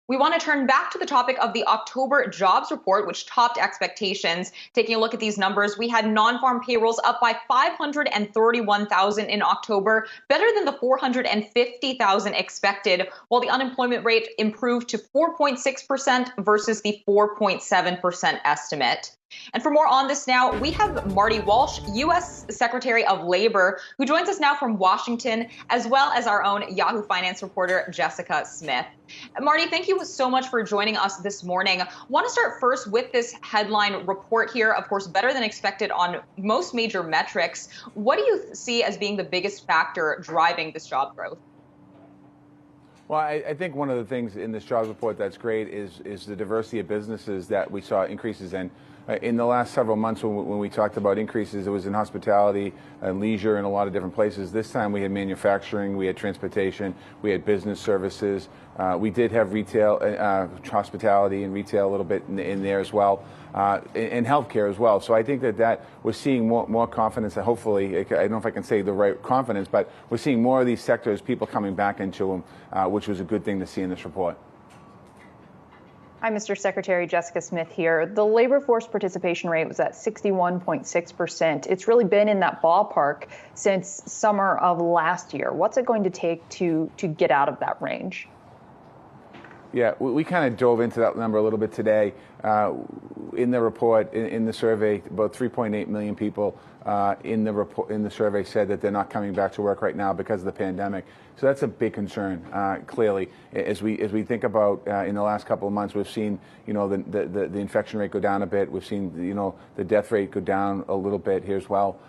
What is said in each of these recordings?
We want to turn back to the topic of the October jobs report, which topped expectations. Taking a look at these numbers, we had non-farm payrolls up by 531,000 in October, better than the 450,000 expected, while the unemployment rate improved to 4.6% versus the 4.7% estimate. And for more on this now, we have Marty Walsh, U.S. Secretary of Labor, who joins us now from Washington, as well as our own Yahoo Finance reporter, Jessica Smith. Marty, thank you so much for joining us this morning. I want to start first with this headline report here, of course, better than expected on most major metrics. What do you see as being the biggest factor driving this job growth? Well, I think one of the things in this jobs report that's great is the diversity of businesses that we saw increases in. In the last several months when we talked about increases, it was in hospitality and leisure and a lot of different places. This time we had manufacturing, we had transportation, we had business services. We did have retail, hospitality and retail a little bit in there as well, and healthcare as well. So I think that we're seeing more confidence, and hopefully, I don't know if I can say the right confidence, but we're seeing more of these sectors, people coming back into them, which was a good thing to see in this report. Hi, Mr. Secretary. Jessica Smith here. The labor force participation rate was at 61.6%. It's really been in that ballpark since summer of last year. What's it going to take to get out of that range? Yeah, we kind of dove into that number a little bit today. In the report, in the survey, about 3.8 million people in the survey said that they're not coming back to work right now because of the pandemic. So that's a big concern. Clearly, as we think about in the last couple of months, we've seen the infection rate go down a bit. We've seen the death rate go down a little bit here as well.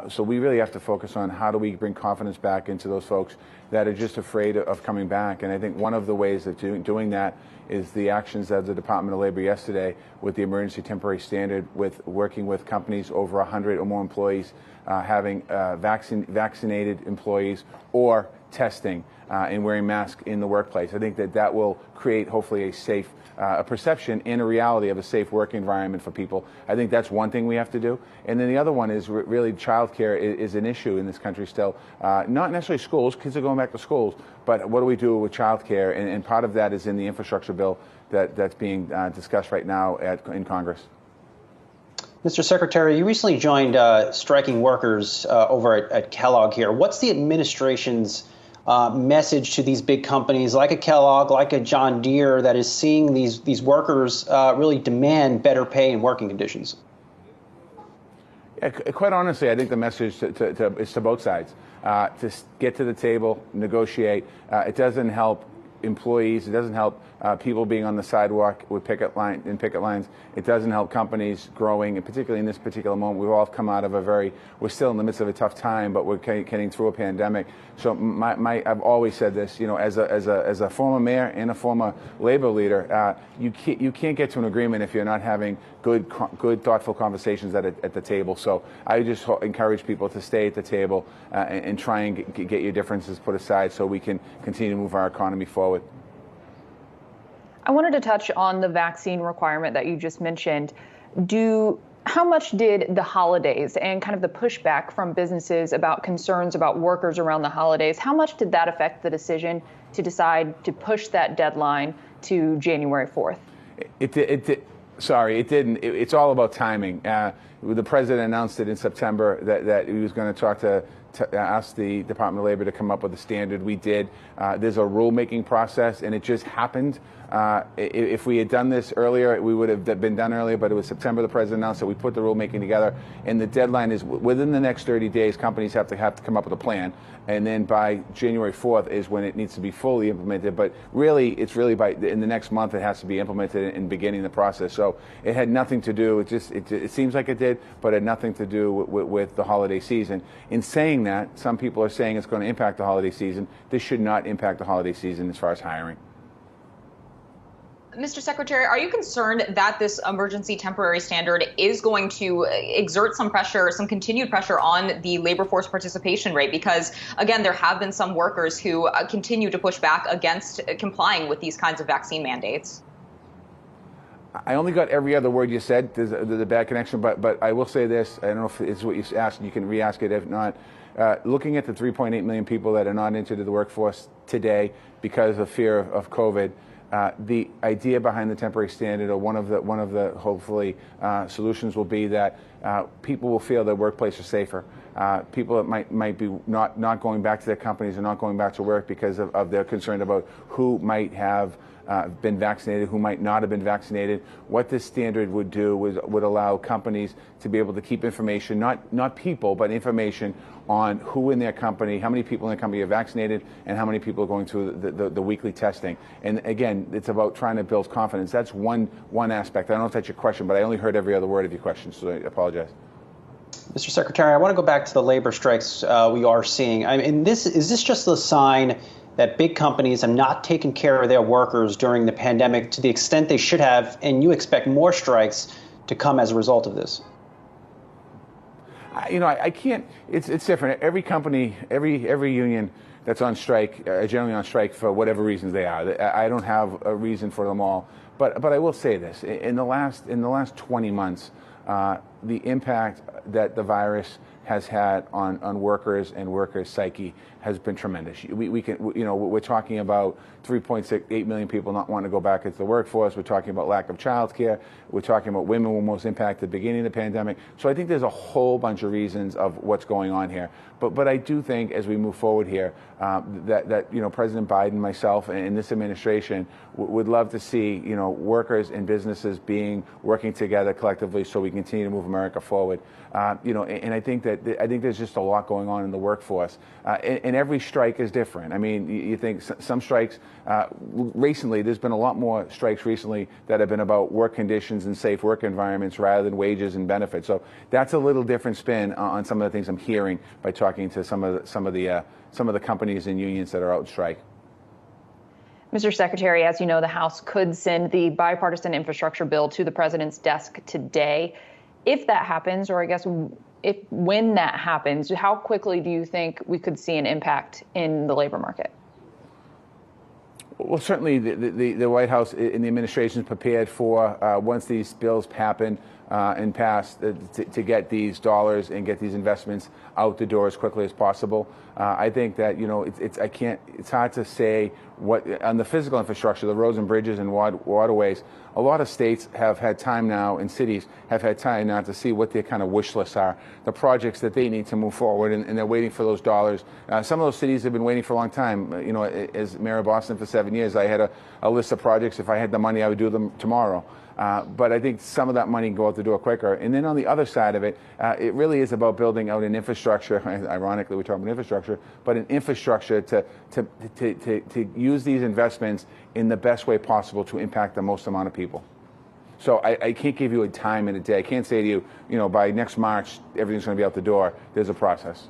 So we really have to focus on how do we bring confidence back into those folks that are just afraid of coming back. And I think one of the ways of doing that is the actions of the Department of Labor yesterday with the emergency temporary standard, with working with companies over 100 or more employees, having vaccinated employees or testing and wearing masks in the workplace. I think that will create hopefully a safe a perception and a reality of a safe work environment for people. I think that's one thing we have to do. And then the other one is really childcare is an issue in this country still. Not necessarily schools, kids are going back to schools, but what do we do with childcare? And part of that is in the infrastructure bill that's being discussed right now in Congress. Mr. Secretary, you recently joined striking workers over at Kellogg here. What's the administration's message to these big companies like a Kellogg, like a John Deere, that is seeing these workers really demand better pay and working conditions? Yeah, quite honestly, I think the message is to both sides. To get to the table, negotiate. It doesn't help employees. It doesn't help people being on the sidewalk with picket lines. It doesn't help companies growing, and particularly in this particular moment, we've all come out of we're still in the midst of a tough time, but we're getting through a pandemic. So I've always said this, as a former mayor and a former labor leader, you can't get to an agreement if you're not having good, thoughtful conversations at the table. So I just encourage people to stay at the table and try and get your differences put aside so we can continue to move our economy forward. I wanted to touch on the vaccine requirement that you just mentioned. How much did the holidays and kind of the pushback from businesses about concerns about workers around the holidays, how much did that affect the decision to decide to push that deadline to January 4th? It didn't. It's all about timing. The president announced it in September that he was going to talk to ask the Department of Labor to come up with a standard. We did. There's a rulemaking process, and it just happened. If we had done this earlier, we would have been done earlier, but it was September the president announced that we put the rulemaking together, and the deadline is within the next 30 days, companies have to come up with a plan, and then by January 4th is when it needs to be fully implemented, but really, it's really in the next month it has to be implemented in beginning the process. So it had nothing to do, it seems like it did, but it had nothing to do with the holiday season. In saying that, some people are saying it's going to impact the holiday season. This should not impact the holiday season as far as hiring. Mr. Secretary, are you concerned that this emergency temporary standard is going to exert some pressure, some continued pressure on the labor force participation rate? Because, again, there have been some workers who continue to push back against complying with these kinds of vaccine mandates. I only got every other word you said. There's a bad connection, but I will say this. I don't know if it's what you asked. You can re-ask it if not. Looking at the 3.8 million people that are not entered into the workforce today because of fear of COVID, The idea behind the temporary standard, or one of the hopefully solutions, will be that people will feel their workplace is safer. People that might be not going back to their companies and not going back to work because of their concern about who might have been vaccinated, who might not have been vaccinated. What this standard would do would allow companies to be able to keep information, not people, but information on who in their company, how many people in their company are vaccinated, and how many people are going through the weekly testing. And again, it's about trying to build confidence. That's one aspect. I don't know if that's your question, but I only heard every other word of your question, so I apologize. Mr. Secretary, I want to go back to the labor strikes we are seeing. I mean, is this just a sign that big companies have not taken care of their workers during the pandemic to the extent they should have, and you expect more strikes to come as a result of this? I can't. It's different. Every company, every union that's on strike are generally on strike for whatever reasons they are. I don't have a reason for them all, but I will say this: in the last 20 months, the impact that the virus has had on workers and workers' psyche has been tremendous. We're talking about 3.8 million people not wanting to go back into the workforce. We're talking about lack of child care. We're talking about women were most impacted at the beginning of the pandemic. So I think there's a whole bunch of reasons of what's going on here. But I do think as we move forward here, that President Biden, myself, and this administration would love to see workers and businesses working together collectively so we continue to move America forward. And I think there's just a lot going on in the workforce, and every strike is different. I mean, you think some strikes recently. There's been a lot more strikes recently that have been about work conditions and safe work environments rather than wages and benefits. So that's a little different spin on some of the things I'm hearing by talking to some of the companies and unions that are out on strike. Mr. Secretary, as you know, the House could send the bipartisan infrastructure bill to the president's desk today. If that happens, or I guess when that happens, how quickly do you think we could see an impact in the labor market? Well, certainly the White House and the administration is prepared for, once these bills happen and pass, to get these dollars and get these investments out the door as quickly as possible. I think that it's hard to say what on the physical infrastructure, the roads and bridges and waterways. A lot of states have had time now, and cities have had time now to see what their kind of wish lists are, the projects that they need to move forward, and they're waiting for those dollars. Some of those cities have been waiting for a long time. As mayor of Boston for 7 years, I had a list of projects. If I had the money, I would do them tomorrow. But I think some of that money can go out the door quicker. And then on the other side of it, it really is about building out an infrastructure. Ironically, we're talking about infrastructure, but an infrastructure to use these investments in the best way possible to impact the most amount of people. So I can't give you a time and a day. I can't say to you, by next March, everything's going to be out the door. There's a process.